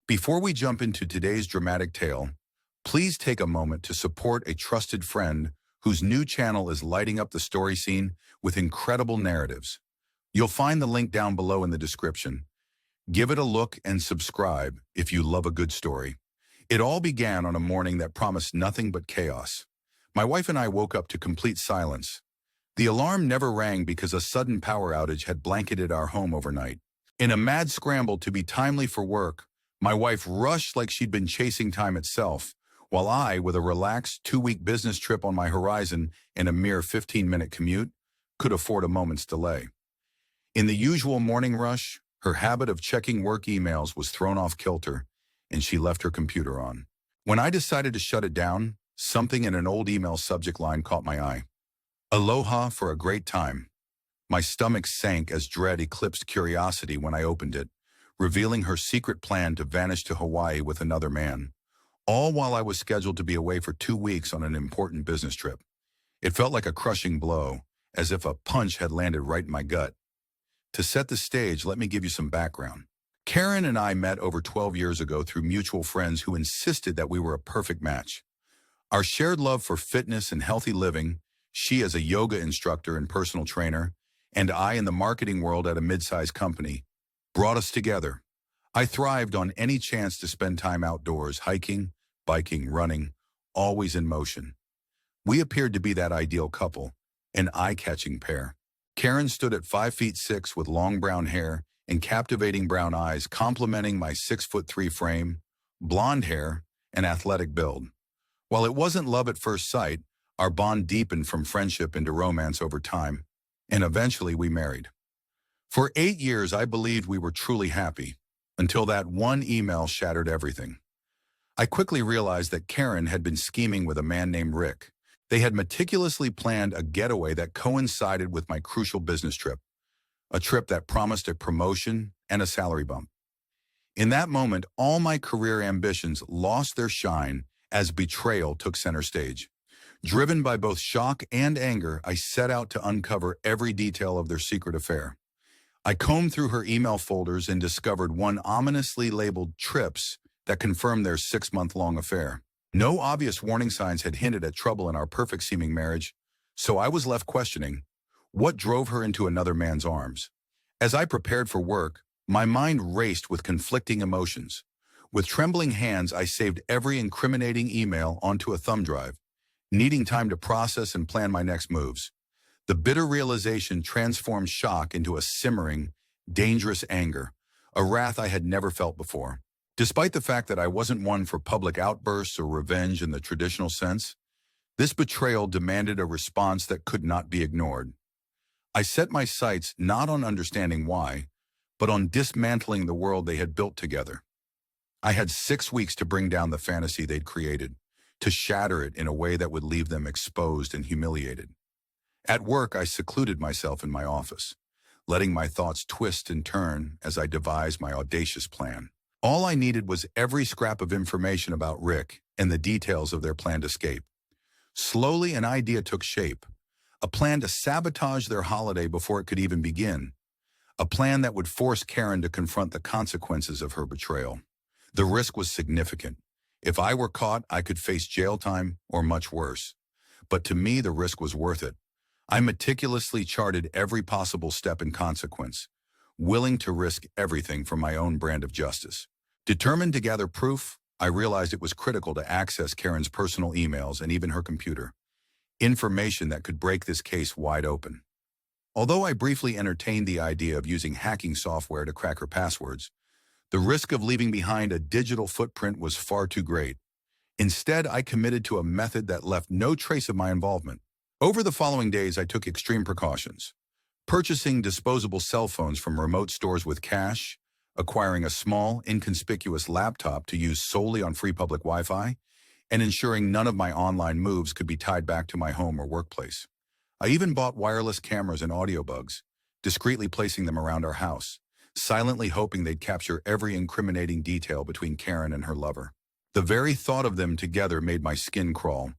Before we jump into today's dramatic tale, please take a moment to support a trusted friend whose new channel is lighting up the story scene with incredible narratives. You'll find the link down below in the description. Give it a look and subscribe if you love a good story. It all began on a morning that promised nothing but chaos. My wife and I woke up to complete silence. The alarm never rang because a sudden power outage had blanketed our home overnight. In a mad scramble to be timely for work, my wife rushed like she'd been chasing time itself, while I, with a relaxed 2-week business trip on my horizon and a mere 15-minute commute, could afford a moment's delay. In the usual morning rush, her habit of checking work emails was thrown off kilter, and she left her computer on. When I decided to shut it down, something in an old email subject line caught my eye. Aloha for a great time. My stomach sank as dread eclipsed curiosity when I opened it, revealing her secret plan to vanish to Hawaii with another man, all while I was scheduled to be away for 2 weeks on an important business trip. It felt like a crushing blow, as if a punch had landed right in my gut. To set the stage, let me give you some background. Karen and I met over 12 years ago through mutual friends who insisted that we were a perfect match. Our shared love for fitness and healthy living, she as a yoga instructor and personal trainer, and I in the marketing world at a mid-sized company, brought us together. I thrived on any chance to spend time outdoors, hiking, biking, running, always in motion. We appeared to be that ideal couple, an eye-catching pair. Karen stood at 5'6" with long brown hair and captivating brown eyes, complementing my 6'3" frame, blonde hair, and athletic build. While it wasn't love at first sight, our bond deepened from friendship into romance over time, and eventually we married. For 8 years, I believed we were truly happy, until that one email shattered everything. I quickly realized that Karen had been scheming with a man named Rick. They had meticulously planned a getaway that coincided with my crucial business trip, a trip that promised a promotion and a salary bump. In that moment, all my career ambitions lost their shine as betrayal took center stage. Driven by both shock and anger, I set out to uncover every detail of their secret affair. I combed through her email folders and discovered one ominously labeled trips that confirmed their 6-month-long affair. No obvious warning signs had hinted at trouble in our perfect-seeming marriage, so I was left questioning, what drove her into another man's arms? As I prepared for work, my mind raced with conflicting emotions. With trembling hands, I saved every incriminating email onto a thumb drive, needing time to process and plan my next moves. The bitter realization transformed shock into a simmering, dangerous anger, a wrath I had never felt before. Despite the fact that I wasn't one for public outbursts or revenge in the traditional sense, this betrayal demanded a response that could not be ignored. I set my sights not on understanding why, but on dismantling the world they had built together. I had 6 weeks to bring down the fantasy they'd created, to shatter it in a way that would leave them exposed and humiliated. At work, I secluded myself in my office, letting my thoughts twist and turn as I devised my audacious plan. All I needed was every scrap of information about Rick and the details of their planned escape. Slowly, an idea took shape, a plan to sabotage their holiday before it could even begin, a plan that would force Karen to confront the consequences of her betrayal. The risk was significant. If I were caught, I could face jail time or much worse. But to me, the risk was worth it. I meticulously charted every possible step and consequence, willing to risk everything for my own brand of justice. Determined to gather proof, I realized it was critical to access Karen's personal emails and even her computer, information that could break this case wide open. Although I briefly entertained the idea of using hacking software to crack her passwords, the risk of leaving behind a digital footprint was far too great. Instead, I committed to a method that left no trace of my involvement. Over the following days, I took extreme precautions, purchasing disposable cell phones from remote stores with cash, acquiring a small, inconspicuous laptop to use solely on free public Wi-Fi, and ensuring none of my online moves could be tied back to my home or workplace. I even bought wireless cameras and audio bugs, discreetly placing them around our house, silently hoping they'd capture every incriminating detail between Karen and her lover. The very thought of them together made my skin crawl,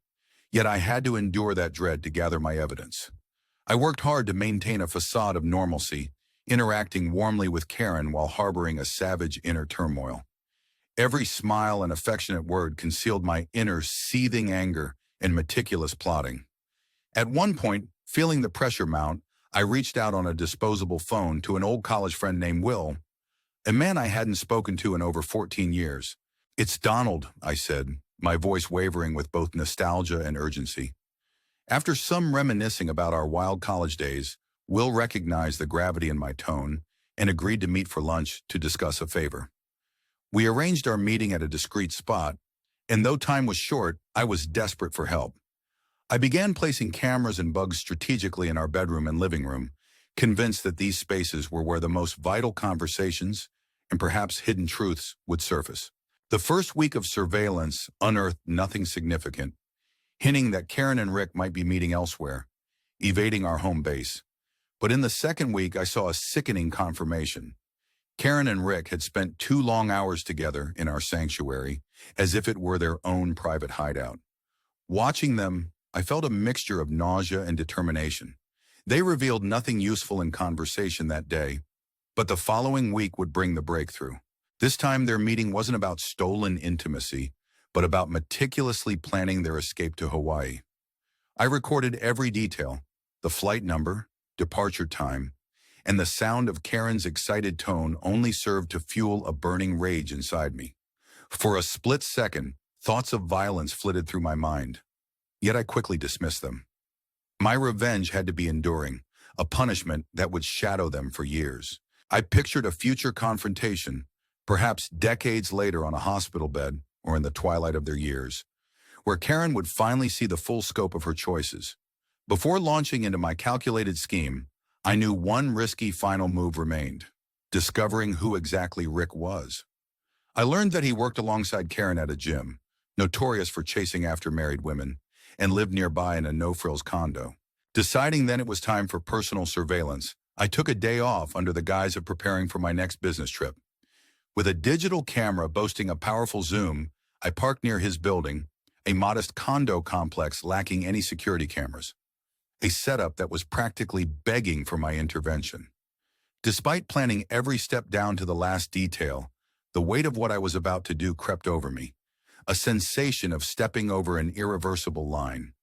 yet I had to endure that dread to gather my evidence. I worked hard to maintain a facade of normalcy, interacting warmly with Karen while harboring a savage inner turmoil. Every smile and affectionate word concealed my inner seething anger and meticulous plotting. At one point, feeling the pressure mount, I reached out on a disposable phone to an old college friend named Will, a man I hadn't spoken to in over 14 years. "It's Donald," I said, my voice wavering with both nostalgia and urgency. After some reminiscing about our wild college days, Will recognized the gravity in my tone and agreed to meet for lunch to discuss a favor. We arranged our meeting at a discreet spot, and though time was short, I was desperate for help. I began placing cameras and bugs strategically in our bedroom and living room, convinced that these spaces were where the most vital conversations and perhaps hidden truths would surface. The first week of surveillance unearthed nothing significant, hinting that Karen and Rick might be meeting elsewhere, evading our home base. But in the second week, I saw a sickening confirmation. Karen and Rick had spent 2 long hours together in our sanctuary, as if it were their own private hideout. Watching them, I felt a mixture of nausea and determination. They revealed nothing useful in conversation that day, but the following week would bring the breakthrough. This time their meeting wasn't about stolen intimacy, but about meticulously planning their escape to Hawaii. I recorded every detail: the flight number, departure time, and the sound of Karen's excited tone only served to fuel a burning rage inside me. For a split second, thoughts of violence flitted through my mind. Yet I quickly dismissed them. My revenge had to be enduring, a punishment that would shadow them for years. I pictured a future confrontation, perhaps decades later on a hospital bed or in the twilight of their years, where Karen would finally see the full scope of her choices. Before launching into my calculated scheme, I knew one risky final move remained: discovering who exactly Rick was. I learned that he worked alongside Karen at a gym, notorious for chasing after married women, and lived nearby in a no-frills condo. Deciding then it was time for personal surveillance, I took a day off under the guise of preparing for my next business trip. With a digital camera boasting a powerful zoom, I parked near his building, a modest condo complex lacking any security cameras. A setup that was practically begging for my intervention. Despite planning every step down to the last detail, the weight of what I was about to do crept over me, a sensation of stepping over an irreversible line.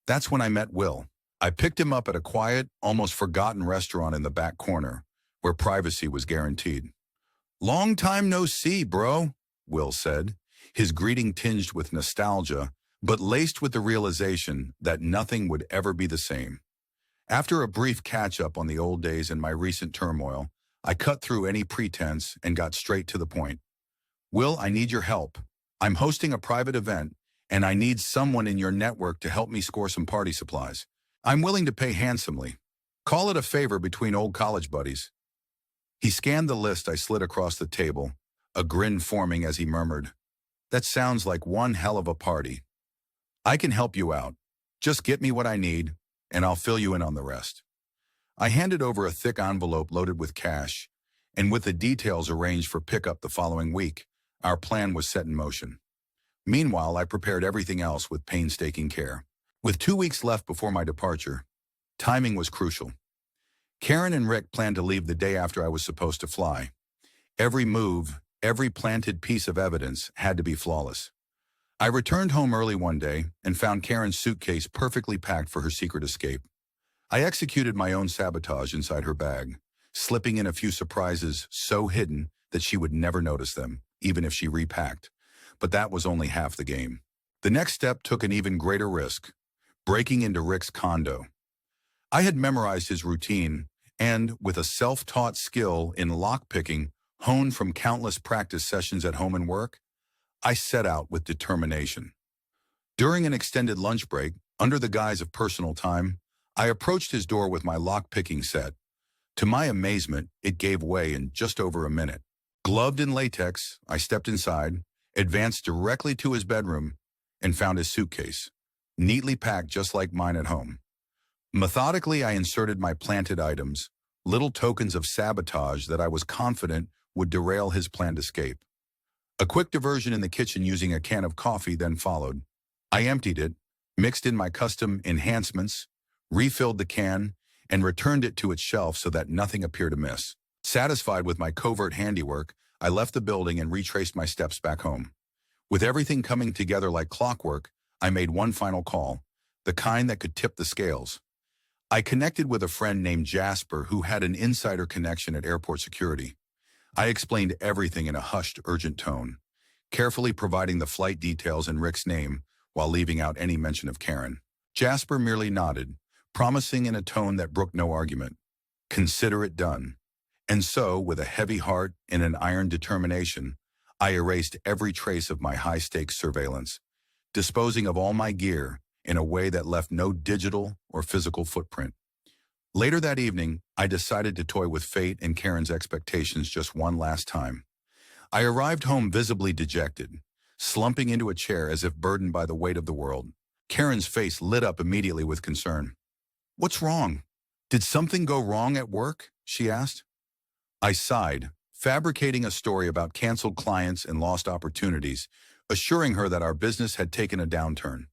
That's when I met Will. I picked him up at a quiet, almost forgotten restaurant in the back corner, where privacy was guaranteed. "Long time no see, bro," Will said, his greeting tinged with nostalgia, but laced with the realization that nothing would ever be the same. After a brief catch-up on the old days and my recent turmoil, I cut through any pretense and got straight to the point. "Will, I need your help. I'm hosting a private event, and I need someone in your network to help me score some party supplies. I'm willing to pay handsomely. Call it a favor between old college buddies." He scanned the list I slid across the table, a grin forming as he murmured, "That sounds like one hell of a party. I can help you out. Just get me what I need, and I'll fill you in on the rest." I handed over a thick envelope loaded with cash, and with the details arranged for pickup the following week, our plan was set in motion. Meanwhile, I prepared everything else with painstaking care. With 2 weeks left before my departure, timing was crucial. Karen and Rick planned to leave the day after I was supposed to fly. Every move, every planted piece of evidence had to be flawless. I returned home early one day and found Karen's suitcase perfectly packed for her secret escape. I executed my own sabotage inside her bag, slipping in a few surprises so hidden that she would never notice them, even if she repacked. But that was only half the game. The next step took an even greater risk: breaking into Rick's condo. I had memorized his routine, and with a self-taught skill in lockpicking honed from countless practice sessions at home and work, I set out with determination. During an extended lunch break, under the guise of personal time, I approached his door with my lock-picking set. To my amazement, it gave way in just over a minute. Gloved in latex, I stepped inside, advanced directly to his bedroom, and found his suitcase, neatly packed just like mine at home. Methodically, I inserted my planted items, little tokens of sabotage that I was confident would derail his planned escape. A quick diversion in the kitchen using a can of coffee then followed. I emptied it, mixed in my custom enhancements, refilled the can, and returned it to its shelf so that nothing appeared amiss. Satisfied with my covert handiwork, I left the building and retraced my steps back home. With everything coming together like clockwork, I made one final call, the kind that could tip the scales. I connected with a friend named Jasper who had an insider connection at airport security. I explained everything in a hushed, urgent tone, carefully providing the flight details and Rick's name while leaving out any mention of Karen. Jasper merely nodded, promising in a tone that brooked no argument. Consider it done. And so, with a heavy heart and an iron determination, I erased every trace of my high-stakes surveillance, disposing of all my gear in a way that left no digital or physical footprint. Later that evening, I decided to toy with fate and Karen's expectations just one last time. I arrived home visibly dejected, slumping into a chair as if burdened by the weight of the world. Karen's face lit up immediately with concern. "What's wrong? Did something go wrong at work?" she asked. I sighed, fabricating a story about canceled clients and lost opportunities, assuring her that our business had taken a downturn.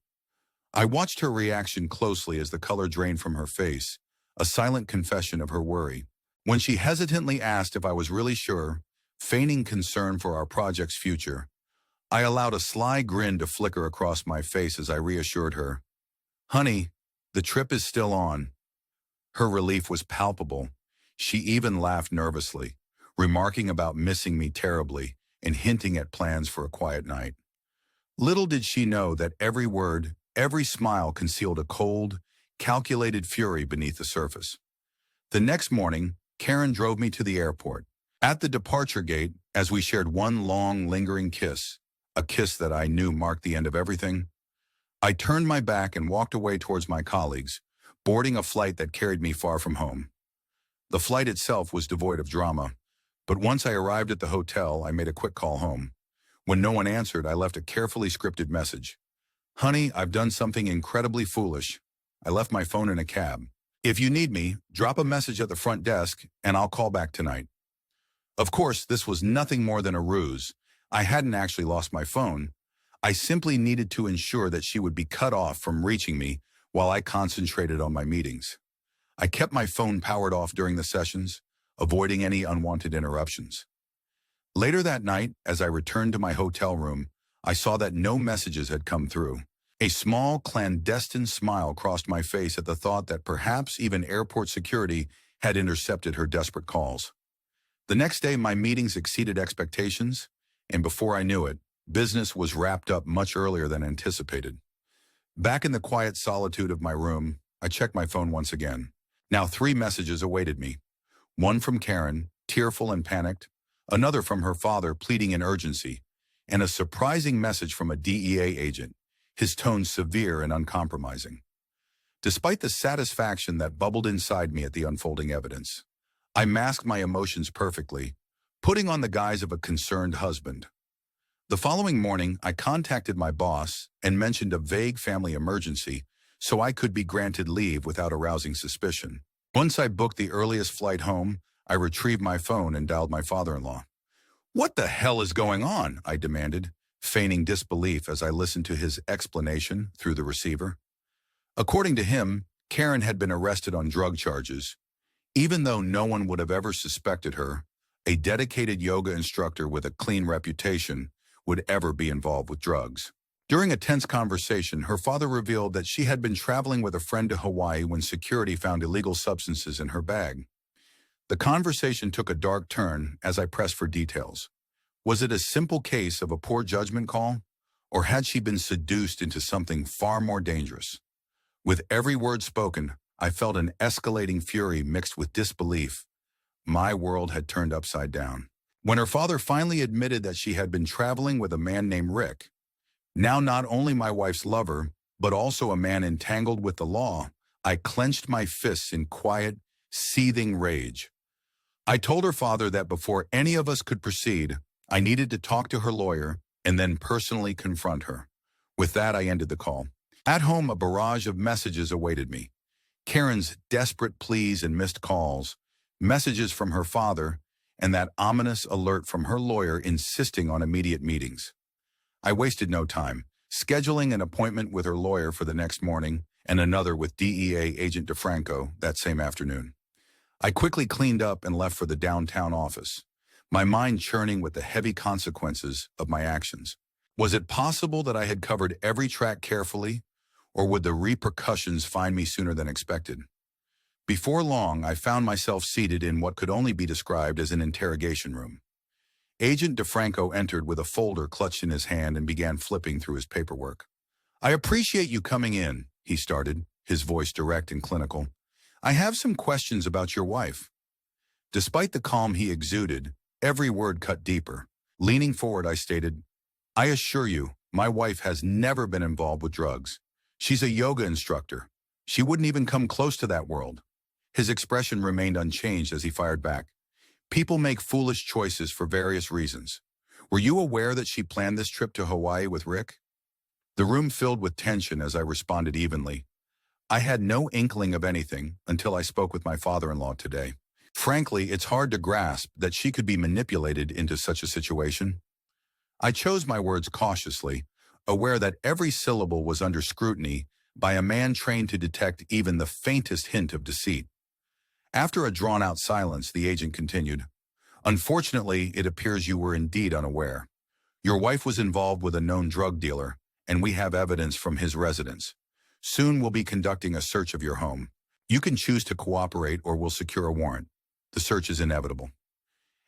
I watched her reaction closely as the color drained from her face, a silent confession of her worry. When she hesitantly asked if I was really sure, feigning concern for our project's future, I allowed a sly grin to flicker across my face as I reassured her. "Honey, the trip is still on." Her relief was palpable. She even laughed nervously, remarking about missing me terribly and hinting at plans for a quiet night. Little did she know that every word, every smile concealed a cold, calculated fury beneath the surface. The next morning, Karen drove me to the airport. At the departure gate, as we shared one long, lingering kiss, a kiss that I knew marked the end of everything, I turned my back and walked away towards my colleagues, boarding a flight that carried me far from home. The flight itself was devoid of drama, but once I arrived at the hotel, I made a quick call home. When no one answered, I left a carefully scripted message. "Honey, I've done something incredibly foolish. I left my phone in a cab. If you need me, drop a message at the front desk, and I'll call back tonight." Of course, this was nothing more than a ruse. I hadn't actually lost my phone. I simply needed to ensure that she would be cut off from reaching me while I concentrated on my meetings. I kept my phone powered off during the sessions, avoiding any unwanted interruptions. Later that night, as I returned to my hotel room, I saw that no messages had come through. A small, clandestine smile crossed my face at the thought that perhaps even airport security had intercepted her desperate calls. The next day, my meetings exceeded expectations, and before I knew it, business was wrapped up much earlier than anticipated. Back in the quiet solitude of my room, I checked my phone once again. Now 3 messages awaited me. One from Karen, tearful and panicked, another from her father pleading in urgency, and a surprising message from a DEA agent, his tone severe and uncompromising. Despite the satisfaction that bubbled inside me at the unfolding evidence, I masked my emotions perfectly, putting on the guise of a concerned husband. The following morning, I contacted my boss and mentioned a vague family emergency so I could be granted leave without arousing suspicion. Once I booked the earliest flight home, I retrieved my phone and dialed my father-in-law. "What the hell is going on?" I demanded, feigning disbelief as I listened to his explanation through the receiver. According to him, Karen had been arrested on drug charges. Even though no one would have ever suspected her, a dedicated yoga instructor with a clean reputation would ever be involved with drugs. During a tense conversation, her father revealed that she had been traveling with a friend to Hawaii when security found illegal substances in her bag. The conversation took a dark turn as I pressed for details. Was it a simple case of a poor judgment call, or had she been seduced into something far more dangerous? With every word spoken, I felt an escalating fury mixed with disbelief. My world had turned upside down. When her father finally admitted that she had been traveling with a man named Rick, now not only my wife's lover, but also a man entangled with the law, I clenched my fists in quiet, seething rage. I told her father that before any of us could proceed, I needed to talk to her lawyer and then personally confront her. With that, I ended the call. At home, a barrage of messages awaited me. Karen's desperate pleas and missed calls, messages from her father, and that ominous alert from her lawyer insisting on immediate meetings. I wasted no time, scheduling an appointment with her lawyer for the next morning and another with DEA agent DeFranco that same afternoon. I quickly cleaned up and left for the downtown office, my mind churning with the heavy consequences of my actions. Was it possible that I had covered every track carefully, or would the repercussions find me sooner than expected? Before long, I found myself seated in what could only be described as an interrogation room. Agent DeFranco entered with a folder clutched in his hand and began flipping through his paperwork. "I appreciate you coming in," he started, his voice direct and clinical. "I have some questions about your wife." Despite the calm he exuded, every word cut deeper. Leaning forward, I stated, "I assure you, my wife has never been involved with drugs. She's a yoga instructor. She wouldn't even come close to that world." His expression remained unchanged as he fired back. "People make foolish choices for various reasons. Were you aware that she planned this trip to Hawaii with Rick?" The room filled with tension as I responded evenly. "I had no inkling of anything until I spoke with my father-in-law today. Frankly, it's hard to grasp that she could be manipulated into such a situation." I chose my words cautiously, aware that every syllable was under scrutiny by a man trained to detect even the faintest hint of deceit. After a drawn-out silence, the agent continued, "Unfortunately, it appears you were indeed unaware. Your wife was involved with a known drug dealer, and we have evidence from his residence. Soon we'll be conducting a search of your home. You can choose to cooperate or we'll secure a warrant. The search is inevitable."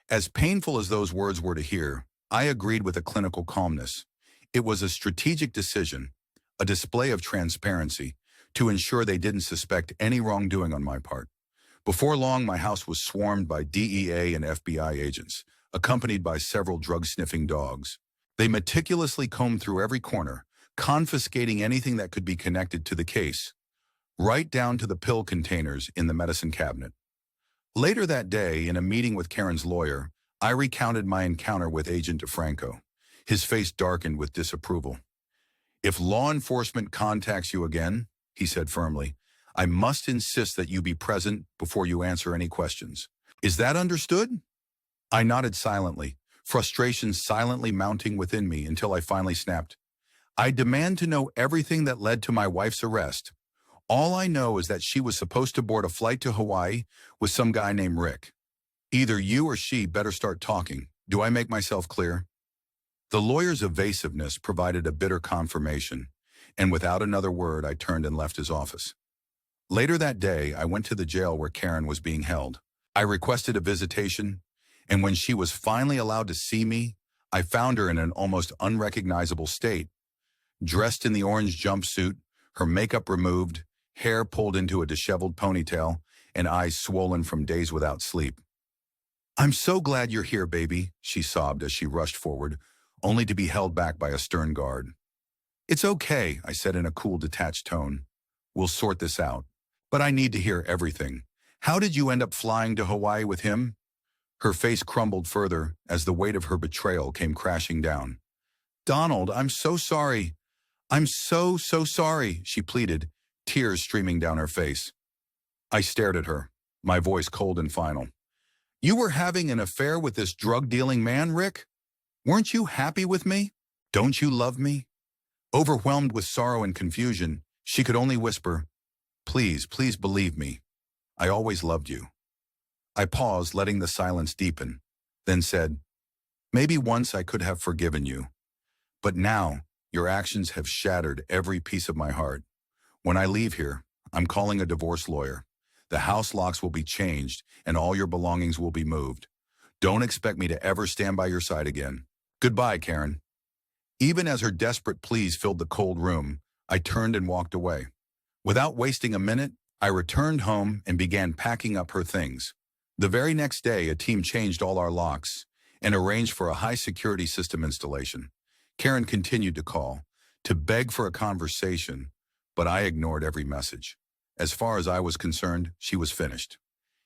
As painful as those words were to hear, I agreed with a clinical calmness. It was a strategic decision, a display of transparency, to ensure they didn't suspect any wrongdoing on my part. Before long, my house was swarmed by DEA and FBI agents, accompanied by several drug-sniffing dogs. They meticulously combed through every corner, confiscating anything that could be connected to the case, right down to the pill containers in the medicine cabinet. Later that day, in a meeting with Karen's lawyer, I recounted my encounter with Agent DeFranco. His face darkened with disapproval. "If law enforcement contacts you again," he said firmly, "I must insist that you be present before you answer any questions. Is that understood?" I nodded silently, frustration silently mounting within me until I finally snapped, "I demand to know everything that led to my wife's arrest. All I know is that she was supposed to board a flight to Hawaii with some guy named Rick. Either you or she better start talking. Do I make myself clear?" The lawyer's evasiveness provided a bitter confirmation, and without another word, I turned and left his office. Later that day, I went to the jail where Karen was being held. I requested a visitation, and when she was finally allowed to see me, I found her in an almost unrecognizable state. Dressed in the orange jumpsuit, her makeup removed, hair pulled into a disheveled ponytail, and eyes swollen from days without sleep. "I'm so glad you're here, baby," she sobbed as she rushed forward, only to be held back by a stern guard. "It's okay," I said in a cool, detached tone. "We'll sort this out. But I need to hear everything. How did you end up flying to Hawaii with him?" Her face crumbled further as the weight of her betrayal came crashing down. "Donald, I'm so sorry. I'm so sorry," she pleaded, tears streaming down her face. I stared at her, my voice cold and final. "You were having an affair with this drug-dealing man, Rick? Weren't you happy with me? Don't you love me?" Overwhelmed with sorrow and confusion, she could only whisper, "Please, please believe me. I always loved you." I paused, letting the silence deepen, then said, "Maybe once I could have forgiven you. But now, your actions have shattered every piece of my heart. When I leave here, I'm calling a divorce lawyer. The house locks will be changed, and all your belongings will be moved. Don't expect me to ever stand by your side again. Goodbye, Karen." Even as her desperate pleas filled the cold room, I turned and walked away. Without wasting a minute, I returned home and began packing up her things. The very next day, a team changed all our locks and arranged for a high-security system installation. Karen continued to call, to beg for a conversation, but I ignored every message. As far as I was concerned, she was finished.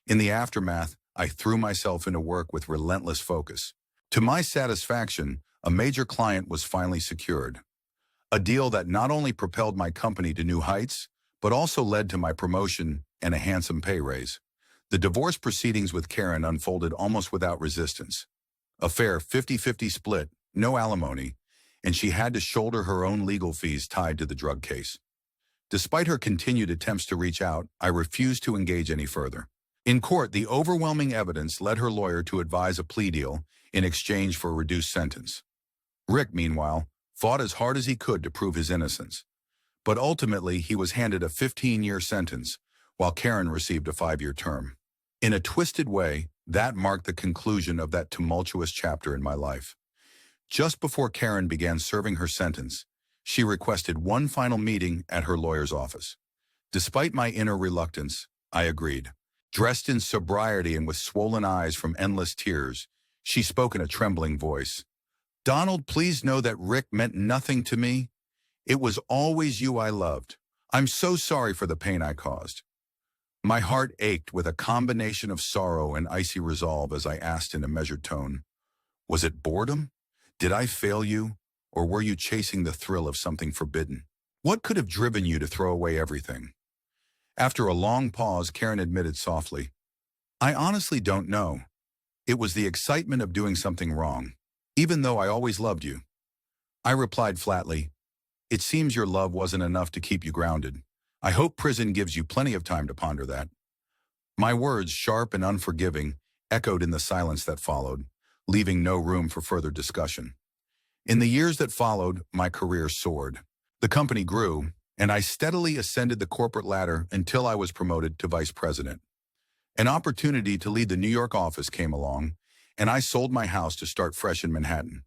In the aftermath, I threw myself into work with relentless focus. To my satisfaction, a major client was finally secured. A deal that not only propelled my company to new heights, but also led to my promotion and a handsome pay raise. The divorce proceedings with Karen unfolded almost without resistance. A fair 50-50 split, no alimony, and she had to shoulder her own legal fees tied to the drug case. Despite her continued attempts to reach out, I refused to engage any further. In court, the overwhelming evidence led her lawyer to advise a plea deal in exchange for a reduced sentence. Rick, meanwhile, fought as hard as he could to prove his innocence. But ultimately, he was handed a 15-year sentence, while Karen received a 5-year term. In a twisted way, that marked the conclusion of that tumultuous chapter in my life. Just before Karen began serving her sentence, she requested one final meeting at her lawyer's office. Despite my inner reluctance, I agreed. Dressed in sobriety and with swollen eyes from endless tears, she spoke in a trembling voice. "Donald, please know that Rick meant nothing to me. It was always you I loved. I'm so sorry for the pain I caused." My heart ached with a combination of sorrow and icy resolve as I asked in a measured tone, "Was it boredom? Did I fail you? Or were you chasing the thrill of something forbidden? What could have driven you to throw away everything?" After a long pause, Karen admitted softly, "I honestly don't know. It was the excitement of doing something wrong, even though I always loved you." I replied flatly, "It seems your love wasn't enough to keep you grounded. I hope prison gives you plenty of time to ponder that." My words, sharp and unforgiving, echoed in the silence that followed, leaving no room for further discussion. In the years that followed, my career soared. The company grew, and I steadily ascended the corporate ladder until I was promoted to vice president. An opportunity to lead the New York office came along, and I sold my house to start fresh in Manhattan.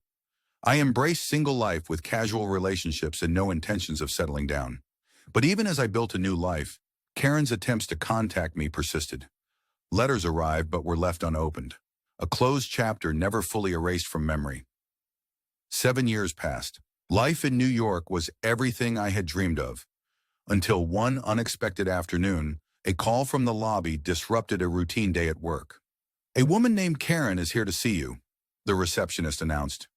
I embraced single life with casual relationships and no intentions of settling down. But even as I built a new life, Karen's attempts to contact me persisted. Letters arrived but were left unopened, a closed chapter never fully erased from memory. 7 years passed. Life in New York was everything I had dreamed of, until one unexpected afternoon, a call from the lobby disrupted a routine day at work. "A woman named Karen is here to see you," the receptionist announced.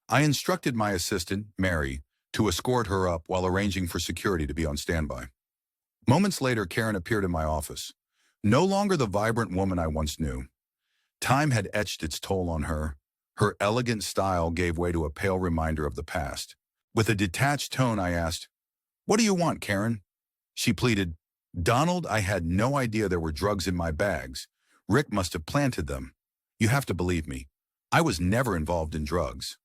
I instructed my assistant, Mary, to escort her up while arranging for security to be on standby. Moments later, Karen appeared in my office, no longer the vibrant woman I once knew. Time had etched its toll on her. Her elegant style gave way to a pale reminder of the past. With a detached tone, I asked, "What do you want, Karen?" She pleaded, "Donald, I had no idea there were drugs in my bags. Rick must have planted them. You have to believe me. I was never involved in drugs."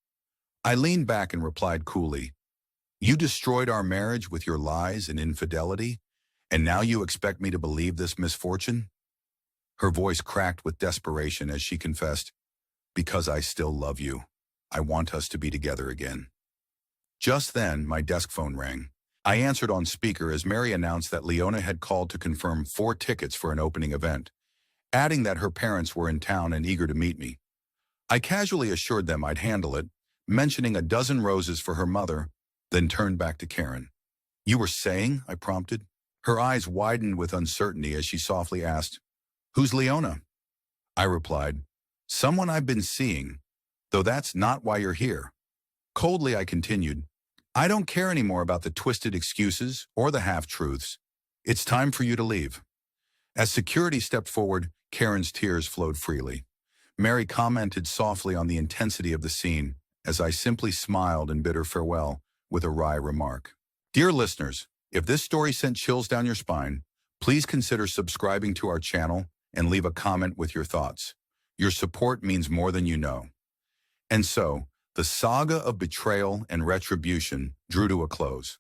I leaned back and replied coolly, "You destroyed our marriage with your lies and infidelity, and now you expect me to believe this misfortune?" Her voice cracked with desperation as she confessed, "Because I still love you. I want us to be together again." Just then, my desk phone rang. I answered on speaker as Mary announced that Leona had called to confirm 4 tickets for an opening event, adding that her parents were in town and eager to meet me. I casually assured them I'd handle it, mentioning a dozen roses for her mother, then turned back to Karen. "You were saying?" I prompted. Her eyes widened with uncertainty as she softly asked, "Who's Leona?" I replied, "Someone I've been seeing, though that's not why you're here." Coldly, I continued, "I don't care anymore about the twisted excuses or the half-truths. It's time for you to leave." As security stepped forward, Karen's tears flowed freely. Mary commented softly on the intensity of the scene as I simply smiled and bid her farewell with a wry remark. Dear listeners, if this story sent chills down your spine, please consider subscribing to our channel and leave a comment with your thoughts. Your support means more than you know. And so, the saga of betrayal and retribution drew to a close.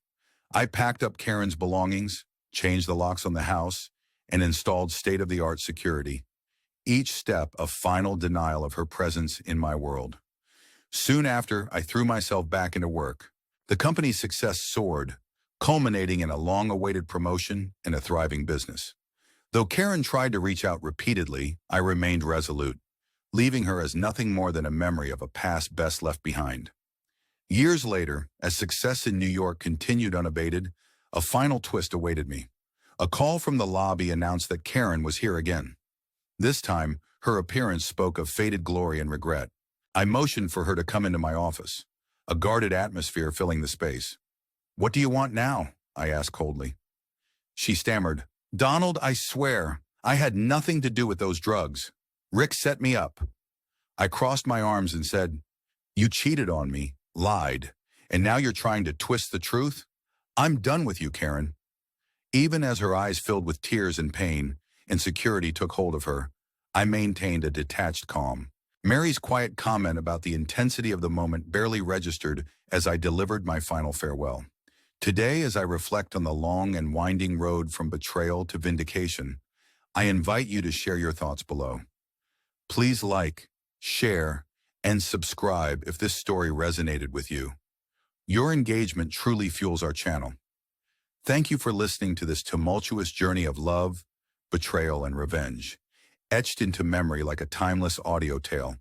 I packed up Karen's belongings, changed the locks on the house, and installed state-of-the-art security, each step a final denial of her presence in my world. Soon after, I threw myself back into work. The company's success soared, culminating in a long-awaited promotion and a thriving business. Though Karen tried to reach out repeatedly, I remained resolute, leaving her as nothing more than a memory of a past best left behind. Years later, as success in New York continued unabated, a final twist awaited me. A call from the lobby announced that Karen was here again. This time, her appearance spoke of faded glory and regret. I motioned for her to come into my office, a guarded atmosphere filling the space. "What do you want now?" I asked coldly. She stammered, "Donald, I swear, I had nothing to do with those drugs. Rick set me up." I crossed my arms and said, "You cheated on me, lied, and now you're trying to twist the truth? I'm done with you, Karen." Even as her eyes filled with tears and pain, insecurity took hold of her, I maintained a detached calm. Mary's quiet comment about the intensity of the moment barely registered as I delivered my final farewell. Today, as I reflect on the long and winding road from betrayal to vindication, I invite you to share your thoughts below. Please like, share, and subscribe if this story resonated with you. Your engagement truly fuels our channel. Thank you for listening to this tumultuous journey of love, betrayal, and revenge, etched into memory like a timeless audio tale.